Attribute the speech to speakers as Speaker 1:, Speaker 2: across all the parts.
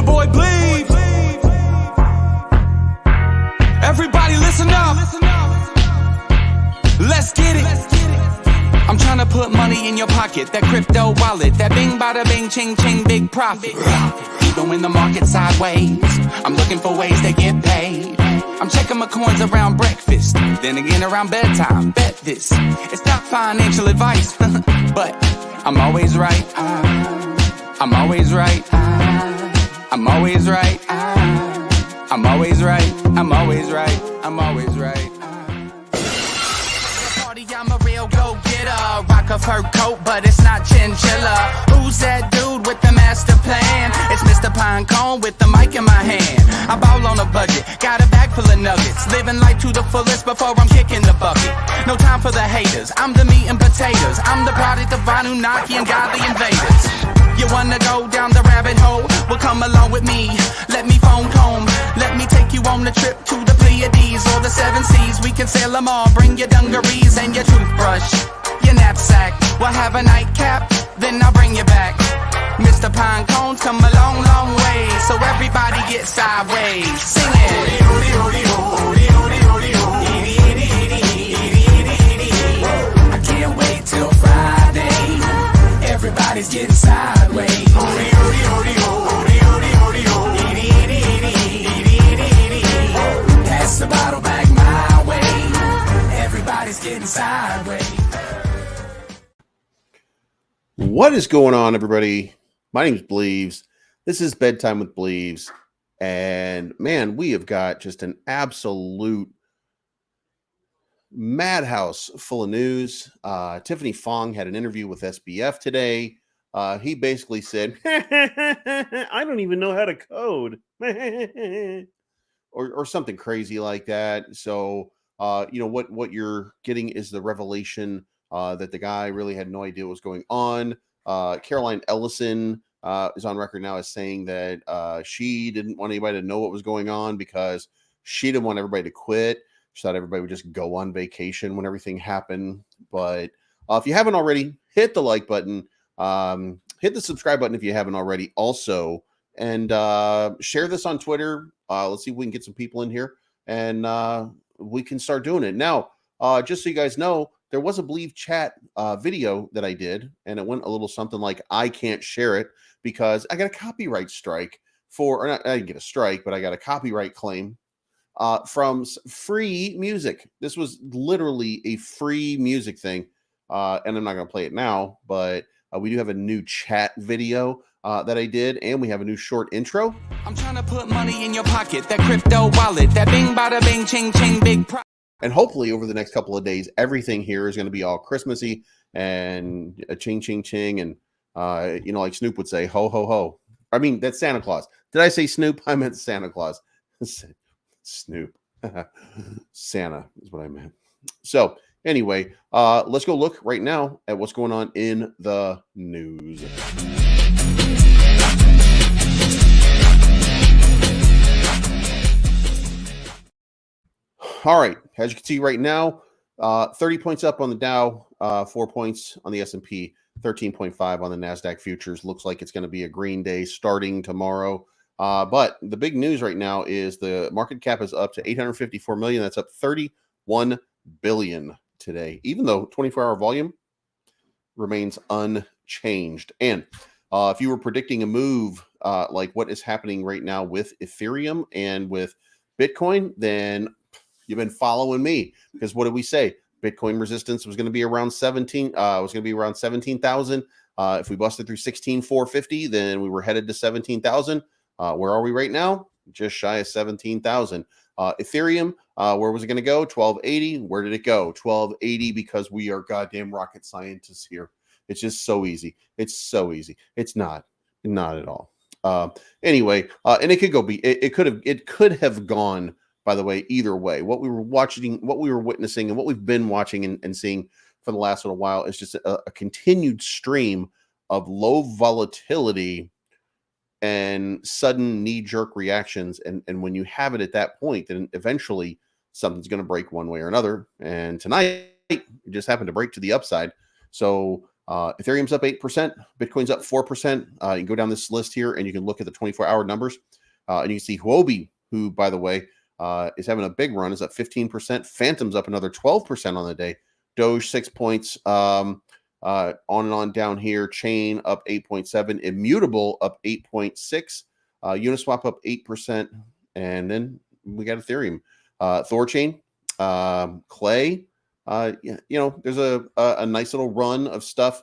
Speaker 1: boy Bleed. Everybody listen up. Let's get it. I'm trying to put money in your pocket. That crypto wallet. That bing bada bing ching ching big profit. Even when the market's sideways, I'm looking for ways to get paid. I'm checking my coins around breakfast, then again around bedtime. Bet this, it's not financial advice, but I'm always right. I'm always right. I'm always right. I'm always right. I'm always right. I'm always right. Party, I'm a real go-getter. Rock a fur coat, but it's not chinchilla. Who's that dude with the master plan? It's Mr. Pinecone with the mic in my hand. I ball on a budget, got a bag full of nuggets. Living life to the fullest before I'm kicking the bucket. No time for the haters, I'm the meat and potatoes. I'm the product of Anunnaki and godly invaders. You wanna go down the rabbit hole? Well, come along with me. Let me phone home. Let me take you on a trip to the Pleiades or the Seven Seas. We can sail them all. Bring your dungarees and your toothbrush, your knapsack. We'll have a nightcap, then I'll bring you back. Mr. Pinecone's come a long, long way, so everybody get sideways. Sing it. I can't wait till Friday. Everybody's getting sideways. Pass the bottle back my way. Everybody's getting sideways.
Speaker 2: What is going on, everybody? My name is Bleaves. This is Bedtime with Bleaves. And man, we have got just an absolute madhouse full of news. Tiffany Fong had an interview with SBF today. He basically said, I don't even know how to code. or something crazy like that. So, what you're getting is the revelation that the guy really had no idea what was going on. Caroline Ellison is on record now as saying that she didn't want anybody to know what was going on because she didn't want everybody to quit. She thought everybody would just go on vacation when everything happened. But if you haven't already, hit the like button, hit the subscribe button if you haven't already also, and share this on Twitter. Let's see if we can get some people in here, and we can start doing it. Now, just so you guys know, there was a Believe Chat video that I did, and it went a little something like, I can't share it because I got a copyright strike I didn't get a strike, but I got a copyright claim from free music. This was literally a free music thing, and I'm not going to play it now, but we do have a new chat video that I did, and we have a new short intro.
Speaker 1: I'm trying to put money in your pocket, that crypto wallet, that bing bada bing ching ching big
Speaker 2: And hopefully over the next couple of days, everything here is going to be all Christmassy and a ching, ching, ching. And, like Snoop would say, ho, ho, ho. I mean, that's Santa Claus. Did I say Snoop? I meant Santa Claus. Snoop. Santa is what I meant. So anyway, let's go look right now at what's going on in the news. All right, as you can see right now, 30 points up on the Dow, 4 points on the S&P, 13.5 on the NASDAQ futures. Looks like it's going to be a green day starting tomorrow. But the big news right now is the market cap is up to 854 million. That's up 31 billion today, even though 24-hour volume remains unchanged. And if you were predicting a move like what is happening right now with Ethereum and with Bitcoin, then you've been following me, because what did we say? Bitcoin resistance was going to be around 17,000. If we busted through 16,450, then we were headed to 17,000. Where are we right now? Just shy of 17,000. Ethereum, where was it going to go? 1280. Where did it go? 1280, because we are goddamn rocket scientists here. It's just so easy. It's so easy. It's not at all. Anyway, and it could go it could have gone, by the way, either way. What we were watching, what we were witnessing, and what we've been watching and seeing for the last little while is just a continued stream of low volatility and sudden knee-jerk reactions. And when you have it at that point, then eventually something's going to break one way or another. And tonight, it just happened to break to the upside. So Ethereum's up 8%, Bitcoin's up 4%. You can go down this list here and you can look at the 24-hour numbers. And you can see Huobi, who, by the way, is having a big run, is up 15%. Phantom's up another 12% on the day. Doge 6 points. On and on down here. Chain up 8.7. Immutable up 8.6. Uniswap up 8%. And then we got Ethereum. Thorchain, Clay. There's a nice little run of stuff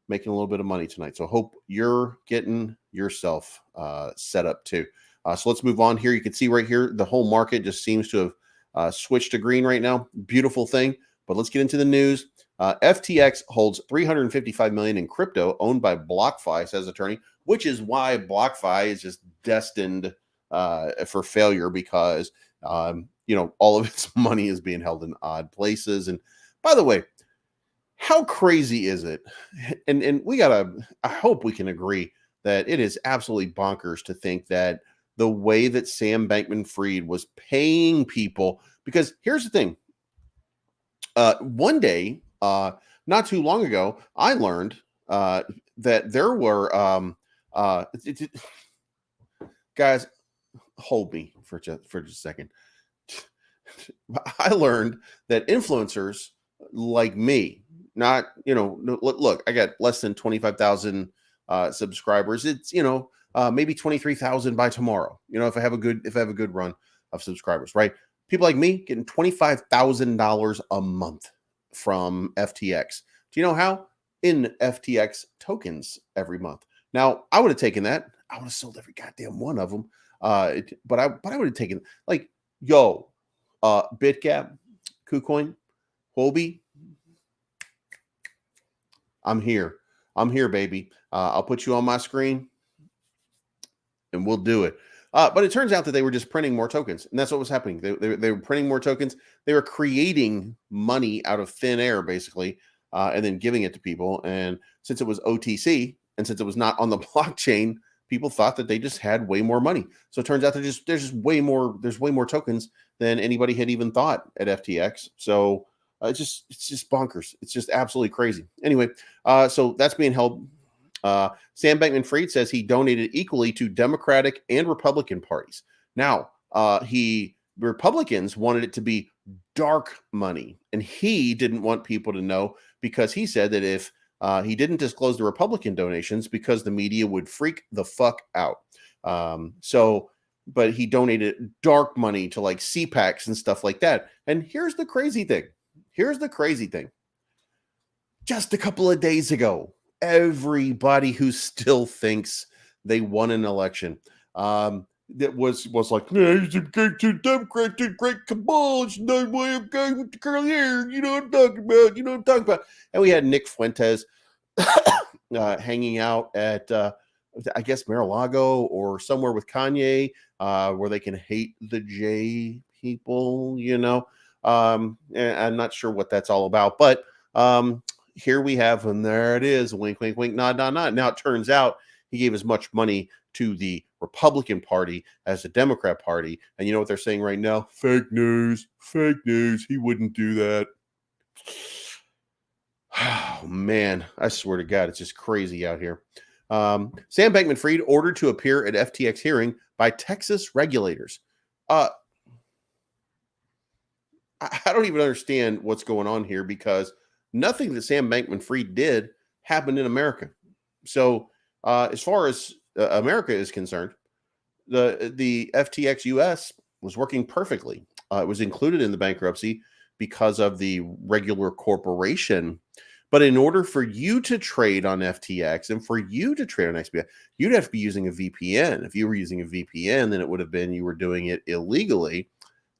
Speaker 2: making a little bit of money tonight. So hope you're getting yourself set up too. So let's move on here. You can see right here, the whole market just seems to have switched to green right now. Beautiful thing. But let's get into the news. FTX holds $355 million in crypto owned by BlockFi, says attorney, which is why BlockFi is just destined for failure because all of its money is being held in odd places. And by the way, how crazy is it? And I hope we can agree that it is absolutely bonkers to think that the way that Sam Bankman-Fried was paying people, because here's the thing. One day, not too long ago, I learned that there were guys, hold me for just a second. I learned that influencers like me, not, look, I got less than 25,000 subscribers. It's, maybe 23,000 by tomorrow, if I have a good run of subscribers, right? People like me getting $25,000 a month from FTX. Do you know how? In FTX tokens every month. Now, I would have taken that. I would have sold every goddamn one of them. But I would have taken BitGap, KuCoin, Huobi. I'm here, baby. I'll put you on my screen and we'll do it. But it turns out that they were just printing more tokens, and that's what was happening. They were printing more tokens. They were creating money out of thin air, basically, and then giving it to people. And since it was OTC, and since it was not on the blockchain, people thought that they just had way more money. So it turns out there's just way more tokens than anybody had even thought at FTX. So it's just bonkers. It's just absolutely crazy. Anyway, so that's being held. Sam Bankman-Fried says he donated equally to Democratic and Republican parties. Now, Republicans wanted it to be dark money, and he didn't want people to know because he said that if he didn't disclose the Republican donations because the media would freak the fuck out. But he donated dark money to like CPACs and stuff like that. And here's the crazy thing. Just a couple of days ago, everybody who still thinks they won an election that was like, he's a Democrat, great cabal, it's no way I'm going with the curly hair, you know what I'm talking about. And we had Nick Fuentes hanging out at I guess Mar-a-Lago or somewhere with Kanye, where they can hate the J people, and I'm not sure what that's all about, but here we have, and there it is, wink, wink, wink, nod, nod, nod. Now it turns out he gave as much money to the Republican Party as the Democrat Party. And you know what they're saying right now? Fake news. He wouldn't do that. Oh, man, I swear to God, it's just crazy out here. Sam Bankman-Fried ordered to appear at FTX hearing by Texas regulators. I don't even understand what's going on here because nothing that Sam Bankman-Fried did happened in America. So as far as America is concerned, the FTX US was working perfectly. It was included in the bankruptcy because of the regular corporation. But in order for you to trade on FTX and for you to trade on XBI, you'd have to be using a VPN. If you were using a VPN, then it would have been you were doing it illegally.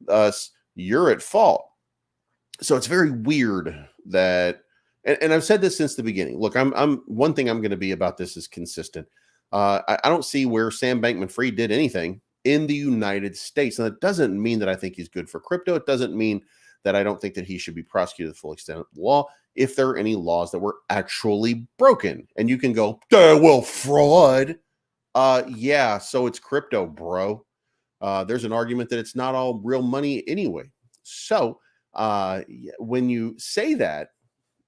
Speaker 2: Thus, you're at fault. So it's very weird that, and I've said this since the beginning. Look, I'm one thing I'm going to be about this is consistent. I don't see where Sam Bankman-Fried did anything in the United States. And that doesn't mean that I think he's good for crypto. It doesn't mean that I don't think that he should be prosecuted to the full extent of the law if there are any laws that were actually broken. And you can go, well, fraud. Yeah, so it's crypto, bro. There's an argument that it's not all real money anyway. So when you say that,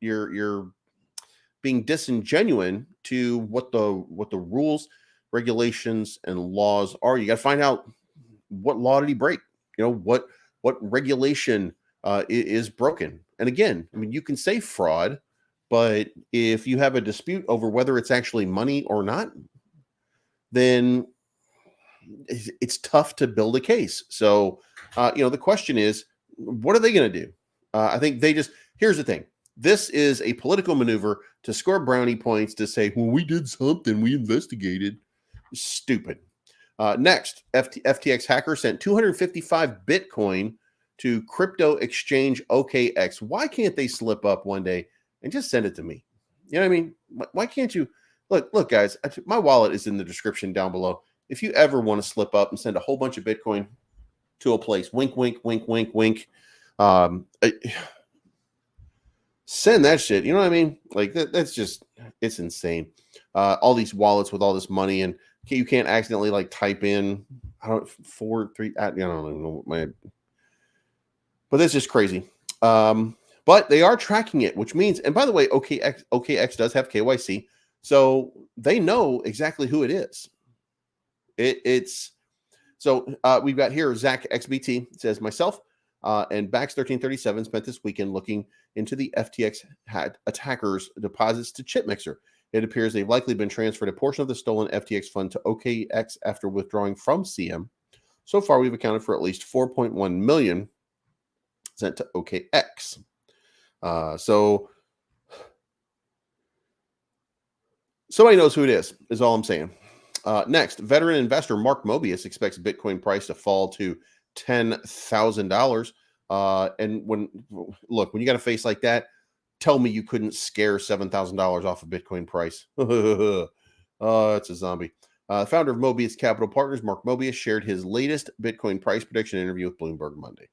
Speaker 2: you're being disingenuous to what the rules, regulations, and laws are. You got to find out what law did he break. What regulation is broken. And again, I mean, you can say fraud, but if you have a dispute over whether it's actually money or not, then it's tough to build a case. So, the question is, what are they going to do? I think here's the thing. This is a political maneuver to score brownie points to say, well, we did something, we investigated. Stupid. Next, FTX hacker sent 255 Bitcoin to crypto exchange OKX. Why can't they slip up one day and just send it to me? You know what I mean? Why can't you? Look, guys, my wallet is in the description down below. If you ever want to slip up and send a whole bunch of Bitcoin to a place, wink, wink, wink, wink, wink, send that shit. You know what I mean? Like that's just, it's insane. All these wallets with all this money, and you can't accidentally like type in, I don't 4 3. I don't know but that's just crazy. But they are tracking it, which means, and by the way, OKX does have KYC, so they know exactly who it is. It's so we've got here Zach XBT says, myself and Bax 1337 spent this weekend looking into the FTX attackers' deposits to Chipmixer. It appears they've likely been transferred a portion of the stolen FTX fund to OKX after withdrawing from CM. So far, we've accounted for at least 4.1 million sent to OKX. So somebody knows who it is all I'm saying. Next, veteran investor Mark Mobius expects Bitcoin price to fall to $10,000. And when you got a face like that, tell me you couldn't scare $7,000 off of Bitcoin price. Oh, it's a zombie. Founder of Mobius Capital Partners, Mark Mobius, shared his latest Bitcoin price prediction interview with Bloomberg Monday.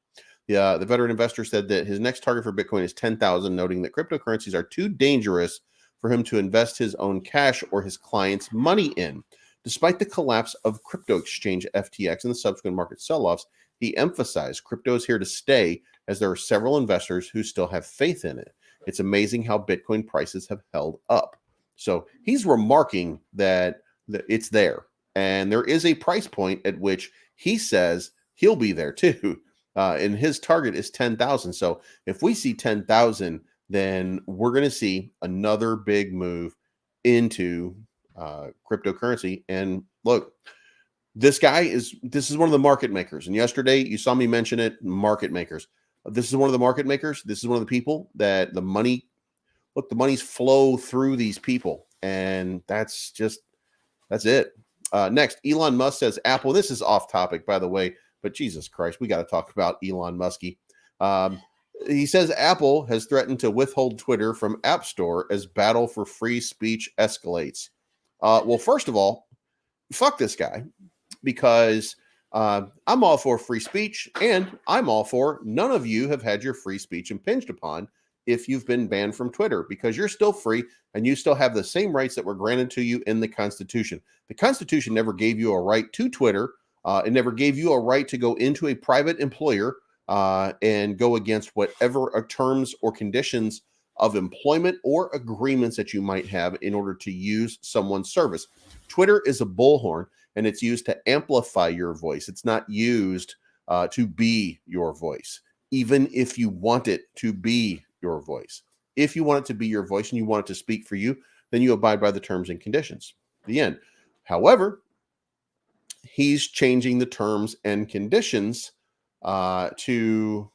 Speaker 2: The veteran investor said that his next target for Bitcoin is 10,000, noting that cryptocurrencies are too dangerous for him to invest his own cash or his clients' money in. Despite the collapse of crypto exchange FTX and the subsequent market sell-offs, he emphasized crypto is here to stay, as there are several investors who still have faith in it. It's amazing how Bitcoin prices have held up. So he's remarking that it's there, and there is a price point at which he says he'll be there too. And his target is 10,000. So if we see 10,000, then we're going to see another big move into cryptocurrency. And look, this is one of the market makers. And yesterday you saw me mention it, market makers. This is one of the market makers. This is one of the people that the money's flow through these people. And that's it. Next, Elon Musk says Apple, this is off topic, by the way, but Jesus Christ, we got to talk about Elon Muskie. He says Apple has threatened to withhold Twitter from App Store as battle for free speech escalates. Well, first of all, fuck this guy, because I'm all for free speech, and I'm all for none of you have had your free speech impinged upon if you've been banned from Twitter, because you're still free and you still have the same rights that were granted to you in the Constitution. The Constitution never gave you a right to Twitter. It never gave you a right to go into a private employer and go against whatever terms or conditions of employment or agreements that you might have in order to use someone's service. Twitter is a bullhorn, and it's used to amplify your voice. It's not used to be your voice, even if you want it to be your voice. If you want it to be your voice and you want it to speak for you, then you abide by the terms and conditions. The end. However, he's changing the terms and conditions to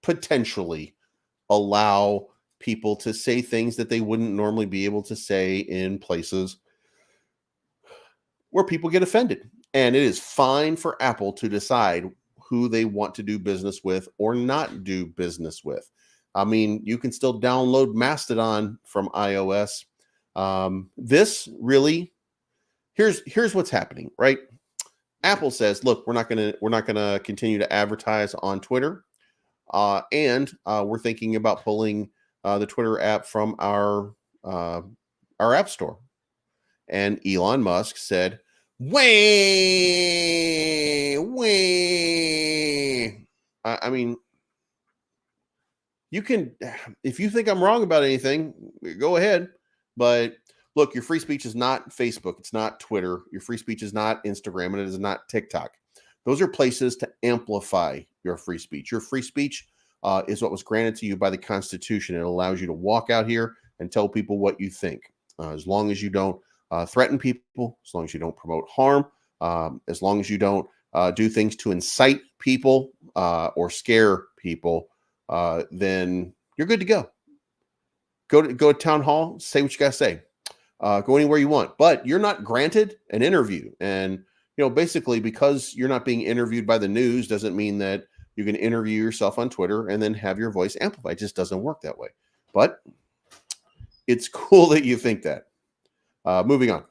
Speaker 2: potentially allow people to say things that they wouldn't normally be able to say in places where people get offended. And it is fine for Apple to decide who they want to do business with or not do business with. I mean, you can still download Mastodon from iOS. This really, here's what's happening, right? Apple says, look, we're not gonna continue to advertise on Twitter, and we're thinking about pulling the Twitter app from our app store. And Elon Musk said, way. I mean, you can, if you think I'm wrong about anything, go ahead. But look, your free speech is not Facebook. It's not Twitter. Your free speech is not Instagram, and it is not TikTok. Those are places to amplify your free speech. Your free speech is what was granted to you by the Constitution. It allows you to walk out here and tell people what you think. As long as you don't threaten people, as long as you don't promote harm, as long as you don't do things to incite people or scare people, then you're good to go. Go to town hall, say what you got to say. Go anywhere you want, but you're not granted an interview. And basically, because you're not being interviewed by the news doesn't mean that you can interview yourself on Twitter and then have your voice amplified. It just doesn't work that way. But it's cool that you think that. Moving on.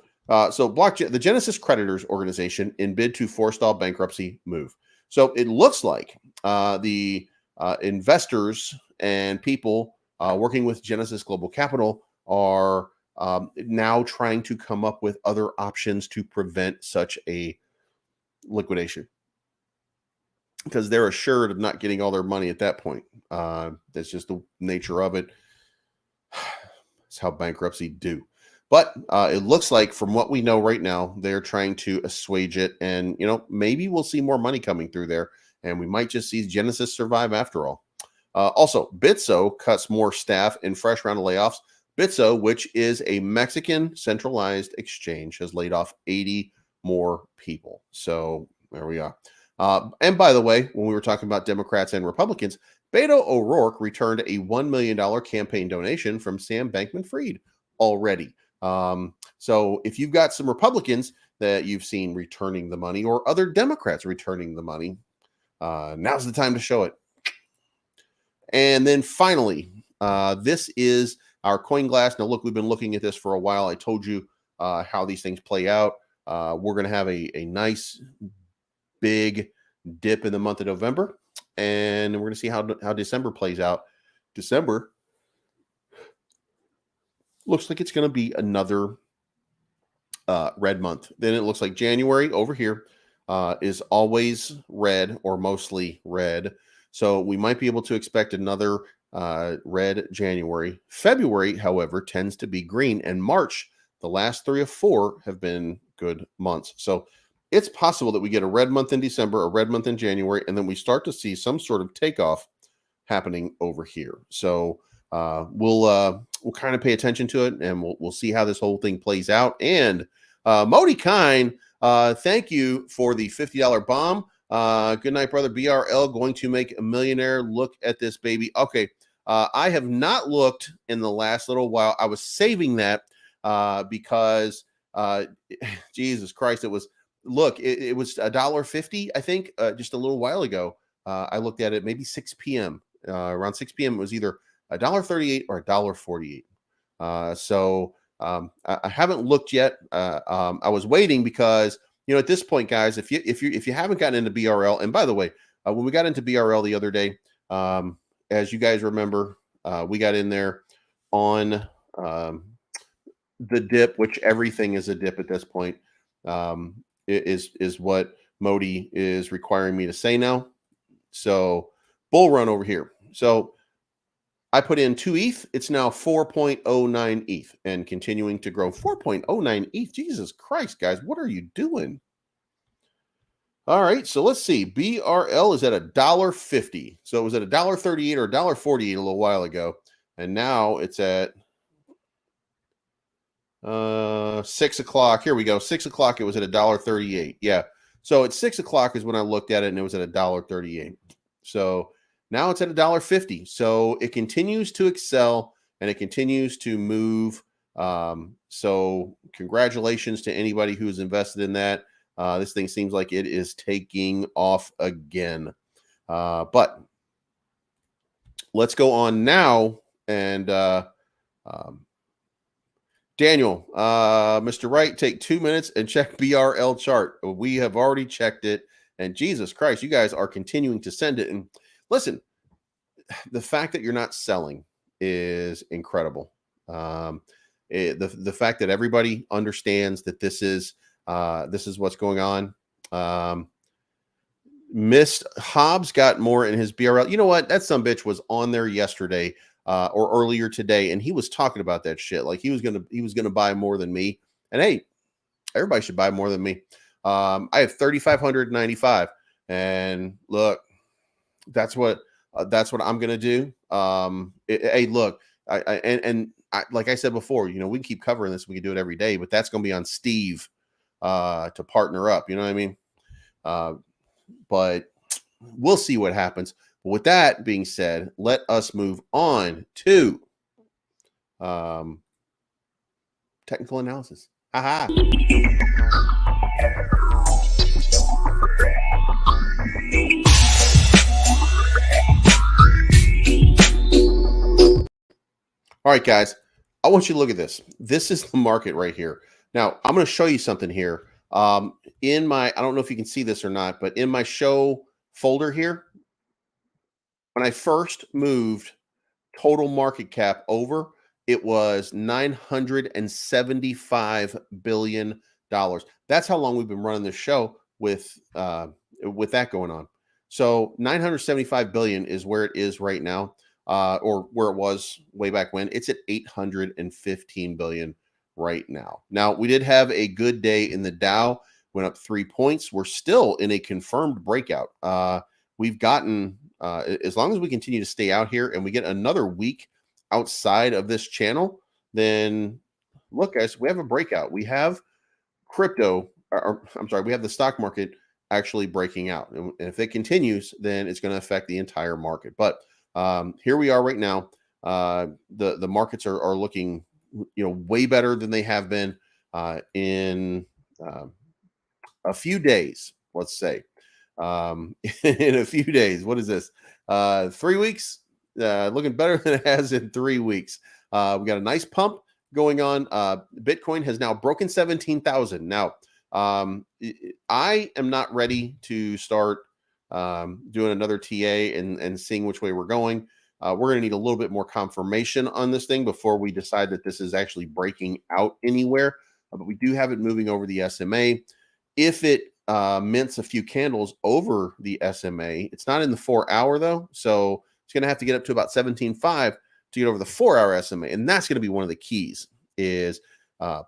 Speaker 2: So the Genesis Creditors Organization in bid to forestall bankruptcy move. So it looks like the investors and people working with Genesis Global Capital are now trying to come up with other options to prevent such a liquidation, because they're assured of not getting all their money at that point. That's just the nature of it. It's how bankruptcy do. But it looks like, from what we know right now, they're trying to assuage it, and maybe we'll see more money coming through there, and we might just see Genesis survive after all. Also, Bitso cuts more staff in fresh round of layoffs. Bitso, which is a Mexican centralized exchange, has laid off 80 more people. So there we are. And by the way, when we were talking about Democrats and Republicans, Beto O'Rourke returned a $1 million campaign donation from Sam Bankman-Fried already. So if you've got some Republicans that you've seen returning the money, or other Democrats returning the money, now's the time to show it. And then finally, this is our coin glass. Now, look, we've been looking at this for a while. I told you how these things play out. We're going to have a nice big dip in the month of November, and we're going to see how December plays out. December looks like it's going to be another red month. Then it looks like January over here is always red, or mostly red. So we might be able to expect another red January. February, however, tends to be green, and March, the last 3 of 4 have been good months. So it's possible that we get a red month in December, a red month in January, and then we start to see some sort of takeoff happening over here. So we'll kind of pay attention to it, and we'll see how this whole thing plays out. And Modi Kine, thank you for the $50 bomb. Good night, brother. BRL going to make a millionaire. Look at this baby. Okay. I have not looked in the last little while. I was saving that because Jesus Christ, it was $1.50, I think, just a little while ago. I looked at it maybe 6 p.m. Around 6 p.m. It was either $1.38 or $1.48. So I haven't looked yet. I was waiting because at this point, guys, if you haven't gotten into BRL, and by the way, when we got into BRL the other day, as you guys remember, we got in there on the dip, which everything is a dip at this point. Is what Modi is requiring me to say now. So bull run over here. So I put in 2 ETH. It's now 4.09 ETH and continuing to grow. 4.09 ETH. Jesus Christ, guys, what are you doing? All right, so let's see. BRL is at $1.50. So it was at $1.38 or $1.48 a little while ago, and now it's at 6 o'clock. Here we go. 6 o'clock. It was at $1.38. Yeah. So at 6 o'clock is when I looked at it, and it was at $1.38. So now it's at $1.50. So it continues to excel, and it continues to move. So congratulations to anybody who's invested in that. This thing seems like it is taking off again. But let's go on now. And Daniel, Mr. Wright, take 2 minutes and check BRL chart. We have already checked it. And Jesus Christ, you guys are continuing to send it. And listen, the fact that you're not selling is incredible. The fact that everybody understands that this is what's going on. Missed Hobbs got more in his BRL. You know what? That sumbitch was on there yesterday. or earlier today, and he was talking about that shit. Like he was gonna buy more than me. And hey, everybody should buy more than me. I have 3,595, and look, that's what I'm gonna do. Hey, look, like I said before, you know, we can keep covering this. We can do it every day, but that's gonna be on Steve to partner up. You know what I mean? But we'll see what happens. But with that being said, let us move on to technical analysis. Haha. All right, guys, I want you to look at this. This is the market right here. Now, I'm going to show you something here. In my, I don't know if you can see this or not, but in my show folder here, when I first moved total market cap over, it was $975 billion. That's how long we've been running this show with that going on. So 975 billion is where it is right now, or where it was way back when. It's at 815 billion right now. Now, we did have a good day in the Dow, went up 3 points. We're still in a confirmed breakout. We've gotten, as long as we continue to stay out here and we get another week outside of this channel, then look, guys, we have a breakout. We have crypto, or I'm sorry, we have the stock market actually breaking out. And if it continues, then it's going to affect the entire market. But here we are right now. The markets are looking, you know, way better than they have been in a few days, let's say. In a few days. What is this? 3 weeks? Looking better than it has in 3 weeks. We got a nice pump going on. Bitcoin has now broken 17,000. Now, I am not ready to start doing another TA and seeing which way we're going. We're going to need a little bit more confirmation on this thing before we decide that this is actually breaking out anywhere. But we do have it moving over the SMA. If it mints a few candles over the SMA, it's not in the 4 hour though. So it's going to have to get up to about 17.5 to get over the 4 hour SMA. And that's going to be one of the keys, is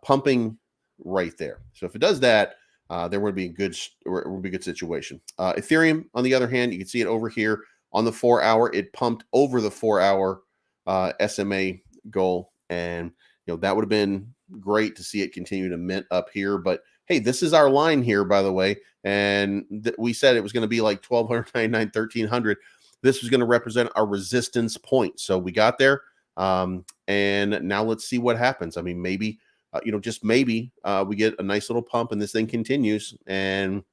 Speaker 2: pumping right there. So if it does that, then we're going to be a good situation. Ethereum, on the other hand, you can see it over here on the 4 hour. It pumped over the 4 hour SMA goal. And, you know, that would have been great to see it continue to mint up here. But hey, this is our line here, by the way. And we said it was going to be like 1,299, 1,300. This was going to represent our resistance point. So we got there. And now let's see what happens. I mean, maybe, you know, just maybe we get a nice little pump and this thing continues. And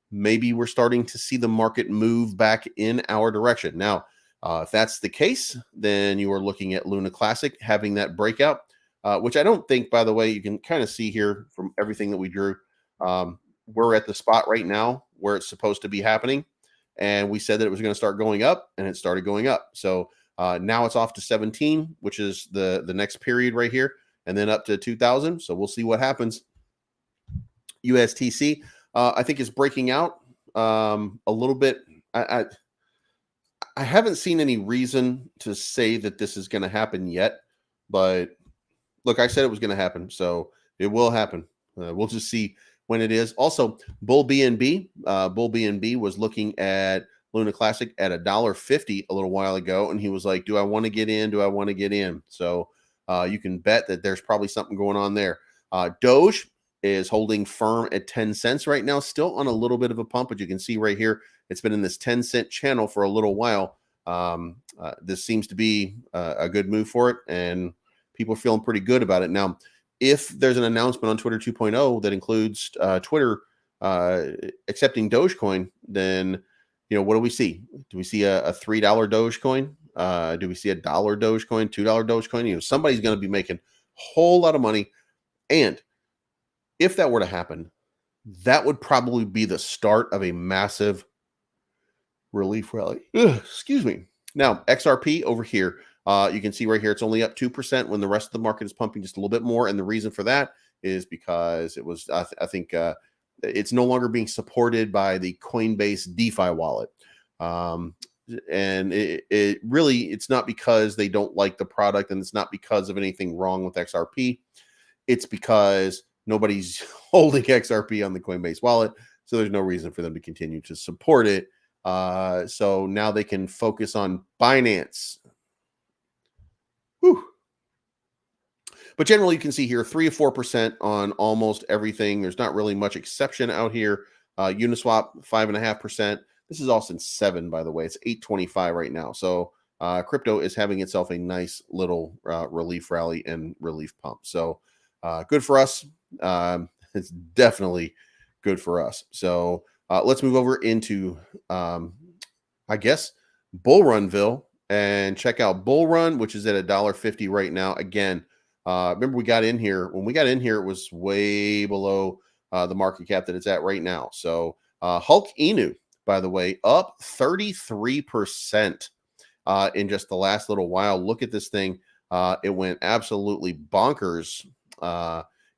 Speaker 2: maybe we're starting to see the market move back in our direction. Now, if that's the case, then you are looking at Luna Classic having that breakout. Which I don't think, by the way, you can kind of see here from everything that we drew. We're at the spot right now where it's supposed to be happening. And we said that it was going to start going up, and it started going up. So now it's off to 17, which is the next period right here, and then up to 2,000. So we'll see what happens. USTC, I think, is breaking out a little bit. I haven't seen any reason to say that this is going to happen yet, but look, I said it was going to happen, so it will happen. We'll just see when it is. Also, Bull BNB was looking at Luna Classic at $1.50 a little while ago, and he was like, do I want to get in? Do I want to get in? So you can bet that there's probably something going on there. Doge is holding firm at 10 cents right now, still on a little bit of a pump, but you can see right here, it's been in this 10-cent channel for a little while. This seems to be a good move for it, and people are feeling pretty good about it. Now, if there's an announcement on Twitter 2.0 that includes Twitter accepting Dogecoin, then, you know, what do we see? Do we see a $3 Dogecoin? Do we see a $1 Dogecoin, $2 Dogecoin? You know, somebody's going to be making a whole lot of money. And if that were to happen, that would probably be the start of a massive relief rally. Excuse me. Now, XRP over here, you can see right here, it's only up 2% when the rest of the market is pumping just a little bit more. And the reason for that is because it was, I think it's no longer being supported by the Coinbase DeFi wallet. And it really, it's not because they don't like the product, and it's not because of anything wrong with XRP. It's because nobody's holding XRP on the Coinbase wallet, so there's no reason for them to continue to support it. So now they can focus on Binance. Whew. But generally, you can see here 3 to 4% on almost everything. There's not really much exception out here. Uniswap 5.5%. This is all since 7, by the way. It's 8.25 right now. So crypto is having itself a nice little relief rally and relief pump. So good for us. It's definitely good for us. So let's move over into, I guess, Bullrunville and check out Bullrun, which is at $1.50 right now. Again, remember we got in here. When we got in here, it was way below the market cap that it's at right now. So Hulk Inu, by the way, up 33% in just the last little while. Look at this thing. It went absolutely bonkers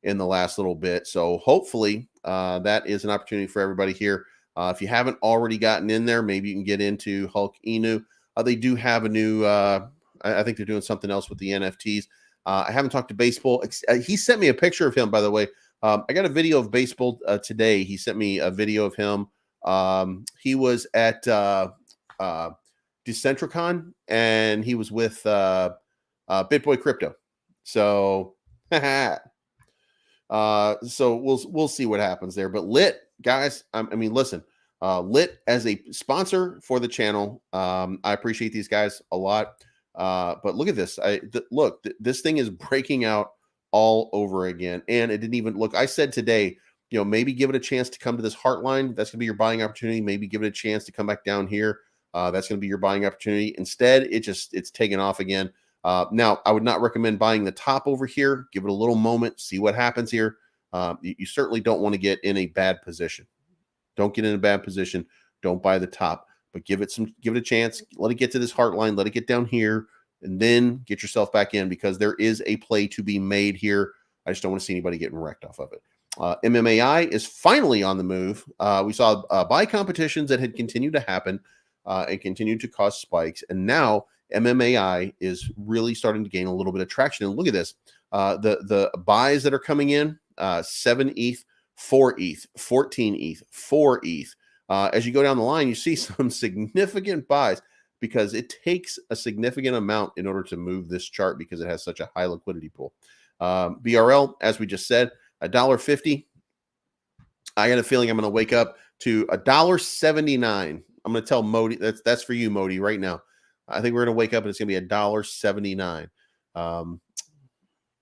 Speaker 2: in the last little bit. So hopefully that is an opportunity for everybody here. If you haven't already gotten in there, maybe you can get into Hulk Inu. They do have a new, I think they're doing something else with the NFTs. I haven't talked to Baseball. He sent me a picture of him, by the way. I got a video of Baseball today. He sent me a video of him. He was at Decentracon, and he was with BitBoy Crypto. So, so we'll see what happens there. But Lit, guys, I mean, listen, Lit as a sponsor for the channel. I appreciate these guys a lot. But look at this. Look, this thing is breaking out all over again. And it didn't even look, I said today, maybe give it a chance to come to this Heartline. That's going to be your buying opportunity. Maybe give it a chance to come back down here. That's going to be your buying opportunity. Instead, it's taken off again. Now, I would not recommend buying the top over here. Give it a little moment, see what happens here. You certainly don't want to get in a bad position. Don't get in a bad position. Don't buy the top, but give it a chance. Let it get to this Heartline. Let it get down here, and then get yourself back in, because there is a play to be made here. I just don't want to see anybody getting wrecked off of it. MMAI is finally on the move. We saw buy competitions that had continued to happen and continued to cause spikes. And now MMAI is really starting to gain a little bit of traction. And look at this. The buys that are coming in, 7 ETH, 4 ETH, 14 ETH, 4 ETH. As you go down the line, you see some significant buys, because it takes a significant amount in order to move this chart, because it has such a high liquidity pool. BRL, as we just said, $1.50. I got a feeling I'm going to wake up to $1.79. I'm going to tell Modi, that's for you, Modi, right now. I think we're going to wake up and it's going to be $1.79.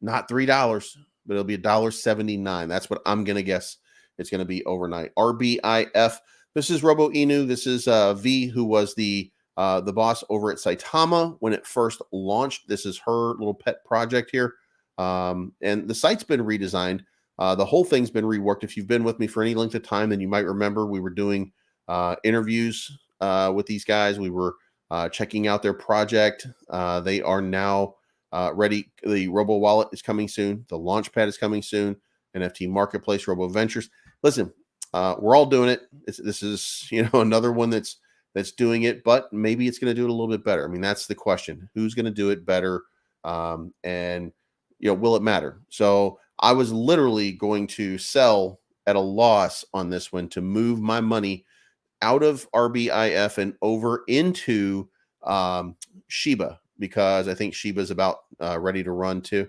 Speaker 2: Not $3, but it'll be $1.79. That's what I'm going to guess it's going to be overnight. RBIF. This is Robo Inu. This is V, who was the boss over at Saitama when it first launched. This is her little pet project here. And the site's been redesigned. The whole thing's been reworked. If you've been with me for any length of time, then you might remember we were doing interviews with these guys. We were checking out their project. They are now ready. The Robo Wallet is coming soon. The Launchpad is coming soon. NFT Marketplace, Robo Ventures. Listen, we're all doing it. This is another one that's doing it, but maybe it's going to do it a little bit better. I mean, that's the question. Who's going to do it better? And will it matter? So I was literally going to sell at a loss on this one to move my money out of RBIF and over into Shiba, because I think Shiba is about ready to run too.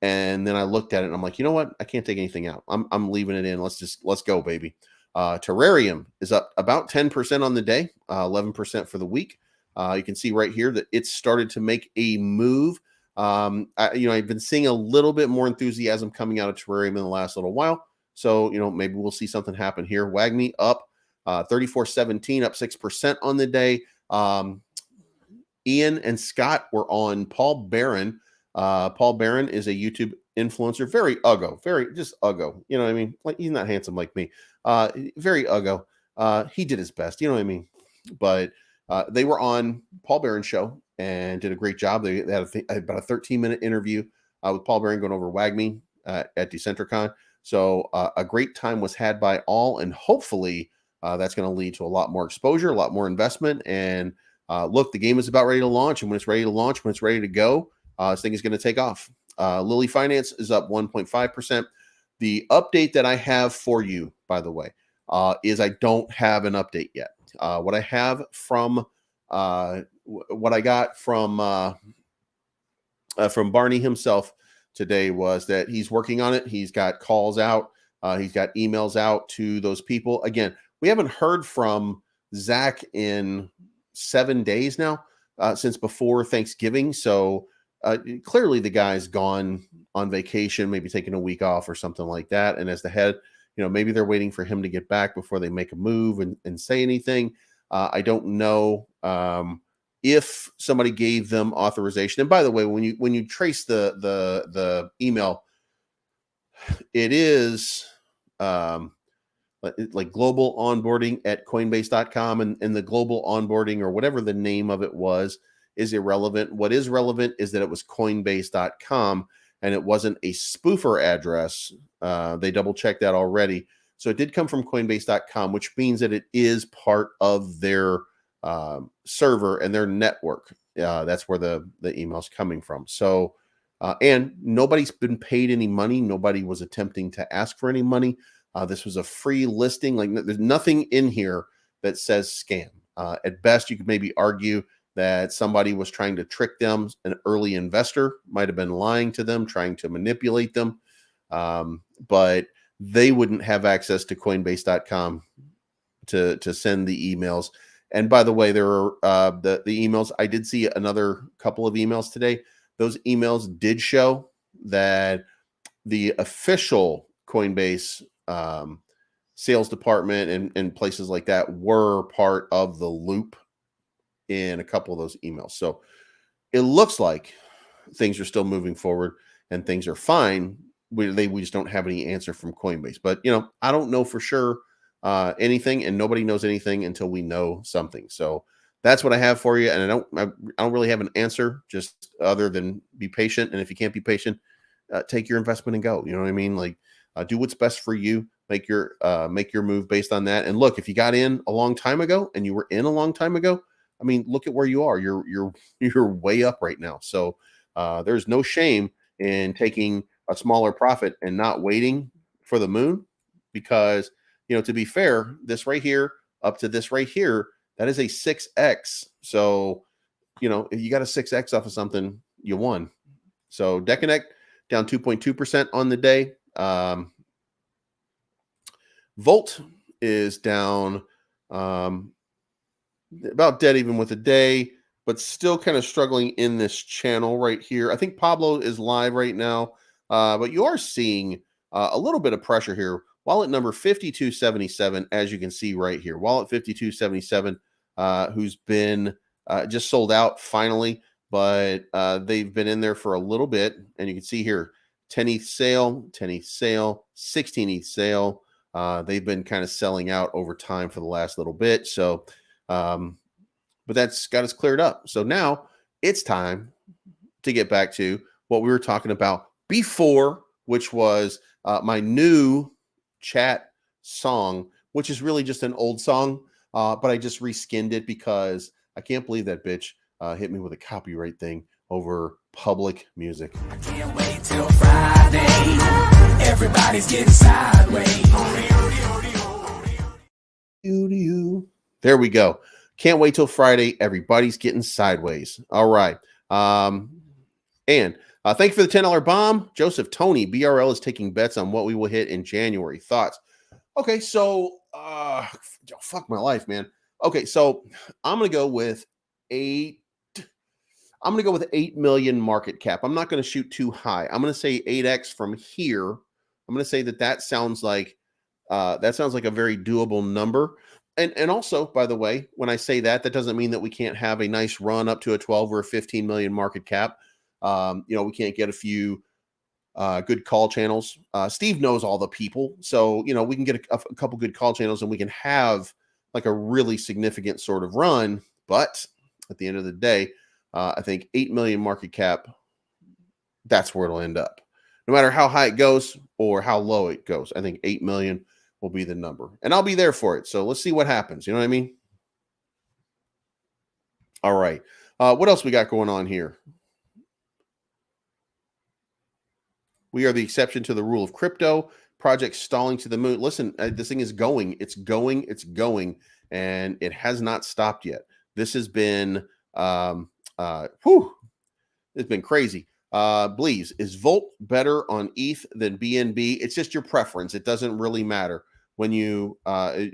Speaker 2: And then I looked at it and I'm like, you know what? I can't take anything out. I'm leaving it in. Let's go, baby. Terrarium is up about 10% on the day, 11% for the week. You can see right here that it's started to make a move. I've been seeing a little bit more enthusiasm coming out of Terrarium in the last little while. So, maybe we'll see something happen here. WAGMI up 34.17, up 6% on the day. Ian and Scott were on Paul Barron. Paul Barron is a YouTube influencer, very uggo, very just uggo. You know what I mean? Like, he's not handsome like me. Very uggo. He did his best. You know what I mean? But they were on Paul Barron's show and did a great job. They had about a 13-minute interview with Paul Barron going over WAGMI at Decentracon. So a great time was had by all, and hopefully that's going to lead to a lot more exposure, a lot more investment, and look, the game is about ready to launch, and when it's ready to launch, when it's ready to go, this thing is going to take off. Lily Finance is up 1.5%. The update that I have for you, by the way, is I don't have an update yet. What I have from what I got from Barney himself today was that he's working on it. He's got calls out. He's got emails out to those people. Again, we haven't heard from Zach in 7 days now, since before Thanksgiving. So clearly the guy's gone on vacation, maybe taking a week off or something like that. And as the head, maybe they're waiting for him to get back before they make a move and say anything. I don't know if somebody gave them authorization. And by the way, when you trace the email, it is like global onboarding at coinbase.com, and the global onboarding, or whatever the name of it was, is irrelevant. What is relevant is that it was coinbase.com and it wasn't a spoofer address. They double checked that already. So it did come from coinbase.com, which means that it is part of their server and their network. That's where the email's coming from. So, and nobody's been paid any money. Nobody was attempting to ask for any money. This was a free listing. Like, there's nothing in here that says scam. At best, you could maybe argue that somebody was trying to trick them. An early investor might have been lying to them, trying to manipulate them. But they wouldn't have access to coinbase.com to send the emails. And by the way, there are the emails. I did see another couple of emails today. Those emails did show that the official Coinbase sales department and places like that were part of the loop in a couple of those emails. So it looks like things are still moving forward and things are fine. We just don't have any answer from Coinbase. But, I don't know for sure anything, and nobody knows anything until we know something. So that's what I have for you. And I don't really have an answer, just other than be patient. And if you can't be patient, take your investment and go. You know what I mean? Like, do what's best for you. Make your move based on that. And look, if you got in a long time ago and you were in a long time ago, I mean, look at where you are. You're way up right now. So there's no shame in taking a smaller profit and not waiting for the moon, because, to be fair, this right here up to this right here, that is a 6x. So, if you got a 6x off of something, you won. So Decanect down 2.2% on the day. Volt is down about dead even with the day, but still kind of struggling in this channel right here. I think Pablo is live right now, but you are seeing a little bit of pressure here. Wallet number 5277, as you can see right here. Wallet 5277, who's been just sold out finally, but they've been in there for a little bit. And you can see here, 10 ETH sale, 10 ETH sale, 16 ETH sale. They've been kind of selling out over time for the last little bit. So, but that's got us cleared up. So now it's time to get back to what we were talking about before, which was my new chat song, which is really just an old song, but I just reskinned it because I can't believe that bitch hit me with a copyright thing over public music.
Speaker 1: I can't wait till Friday. Everybody's getting sideways.
Speaker 2: There we go. Can't wait till Friday. Everybody's getting sideways. All right. And thank you for the $10 bomb. Joseph Tony, BRL is taking bets on what we will hit in January. Thoughts? Okay, so fuck my life, man. Okay, so I'm gonna go with 8 million market cap. I'm not gonna shoot too high. I'm gonna say 8x from here. I'm gonna say that sounds like a very doable number. And also, by the way, when I say that doesn't mean that we can't have a nice run up to a 12 or a 15 million market cap. We can't get a few good call channels. Steve knows all the people. So, we can get a couple good call channels and we can have like a really significant sort of run. But at the end of the day, I think 8 million market cap, that's where it'll end up. No matter how high it goes or how low it goes, I think 8 million will be the number. And I'll be there for it. So let's see what happens. You know what I mean? All right. What else we got going on here? We are the exception to the rule of crypto. Project stalling to the moon. Listen, this thing is going. It's going. It's going. And it has not stopped yet. This has been, it's been crazy. Bleaves, is Volt better on ETH than BNB? It's just your preference. It doesn't really matter when you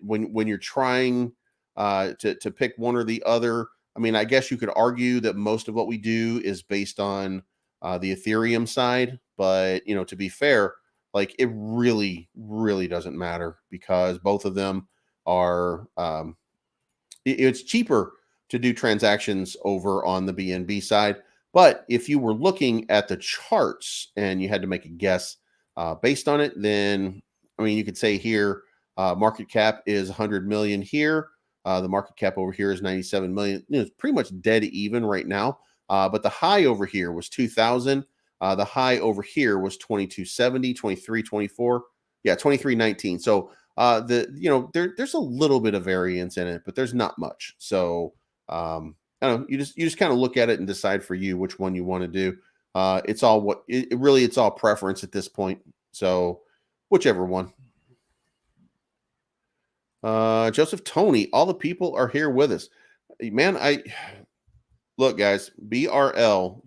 Speaker 2: when you're trying to pick one or the other. I mean, I guess you could argue that most of what we do is based on the Ethereum side, but you know, to be fair, like it really doesn't matter because both of them are. It's cheaper to do transactions over on the BNB side. But if you were looking at the charts and you had to make a guess based on it, then, I mean, you could say here, market cap is 100 million here. The market cap over here is 97 million. You know, it's pretty much dead even right now. But the high over here was 2,000. The high over here was 2270, 2324. Yeah, 2319. So there's a little bit of variance in it, but there's not much. So I don't know, you just kind of look at it and decide for you which one you want to do. It's all it's all preference at this point. So whichever one. Joseph Tony, all the people are here with us. Man, look, guys, BRL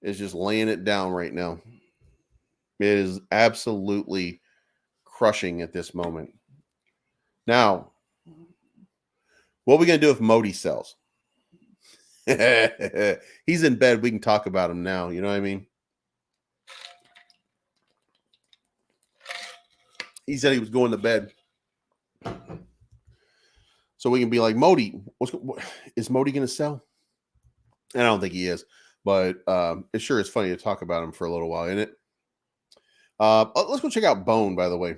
Speaker 2: is just laying it down right now. It is absolutely crushing at this moment. Now, what are we going to do if Modi sells? He's in bed. We can talk about him now. You know what I mean? He said he was going to bed. So we can be like, Modi, is Modi going to sell? And I don't think he is. But it sure is funny to talk about him for a little while, isn't it? Let's go check out Bone, by the way.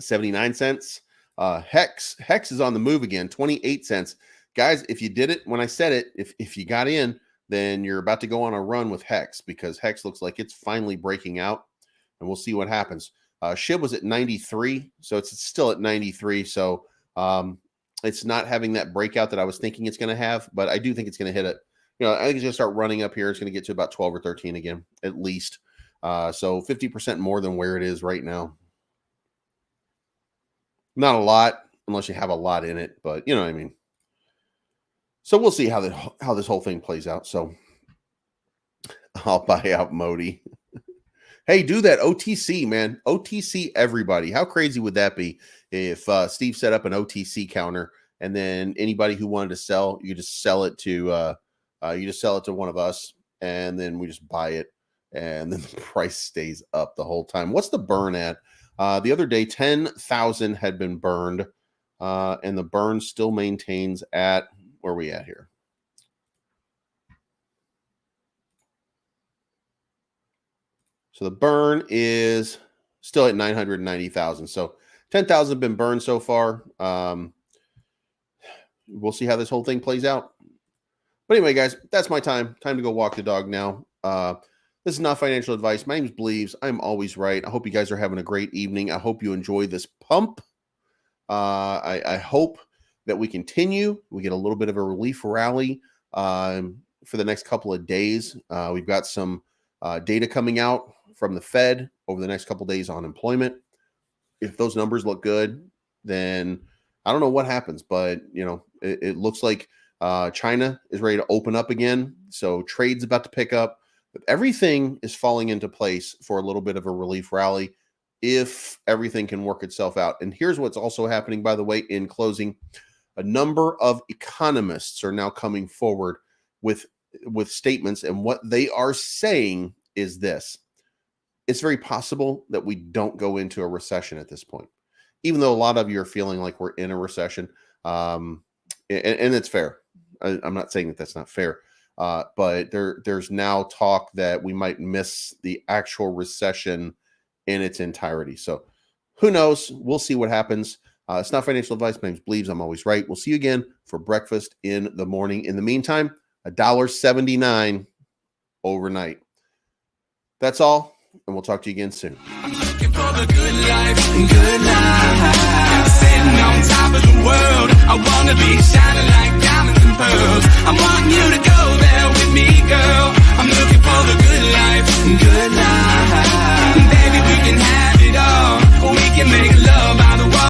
Speaker 2: 79 cents. Hex is on the move again, 28 cents. Guys, if you did it when I said it, if you got in, then you're about to go on a run with Hex because Hex looks like it's finally breaking out, and we'll see what happens. SHIB was at 93, so it's still at 93. So it's not having that breakout that I was thinking it's going to have, but I do think it's going to hit it. You know, I think it's going to start running up here. It's going to get to about 12 or 13 again, at least. So 50% more than where it is right now. Not a lot, unless you have a lot in it, but you know what I mean. So we'll see how this whole thing plays out. So I'll buy out Modi. Hey, do that OTC, man. OTC everybody. How crazy would that be if Steve set up an OTC counter and then anybody who wanted to sell, you just sell it to one of us, and then we just buy it, and then the price stays up the whole time. What's the burn at? The other day, 10,000 had been burned, and the burn still maintains at, where are we at here? So the burn is still at 990,000. So 10,000 been burned so far. We'll see how this whole thing plays out. But anyway, guys, that's my time. Time to go walk the dog now. This is not financial advice. My name is Bleaves. I'm always right. I hope you guys are having a great evening. I hope you enjoy this pump. I hope that we continue. We get a little bit of a relief rally for the next couple of days. We've got some data coming out from the Fed over the next couple of days on employment. If those numbers look good, then I don't know what happens, but you know, it looks like China is ready to open up again. So trade's about to pick up. Everything is falling into place for a little bit of a relief rally if everything can work itself out. And here's what's also happening, by the way, in closing. A number of economists are now coming forward with statements, and what they are saying is this. It's very possible that we don't go into a recession at this point, even though a lot of you are feeling like we're in a recession. And it's fair. I'm not saying that that's not fair. But there's now talk that we might miss the actual recession in its entirety. So who knows? We'll see what happens. It's not financial advice. My name's Bleaves. I'm always right. We'll see you again for breakfast in the morning. In the meantime, $1.79 overnight. That's all, and we'll talk to you again soon. I'm looking for the good life, sitting on top of the world.
Speaker 1: I wanna be shining like diamonds and pearls. I'm wanting you to go there with me, girl. I'm looking for the good life,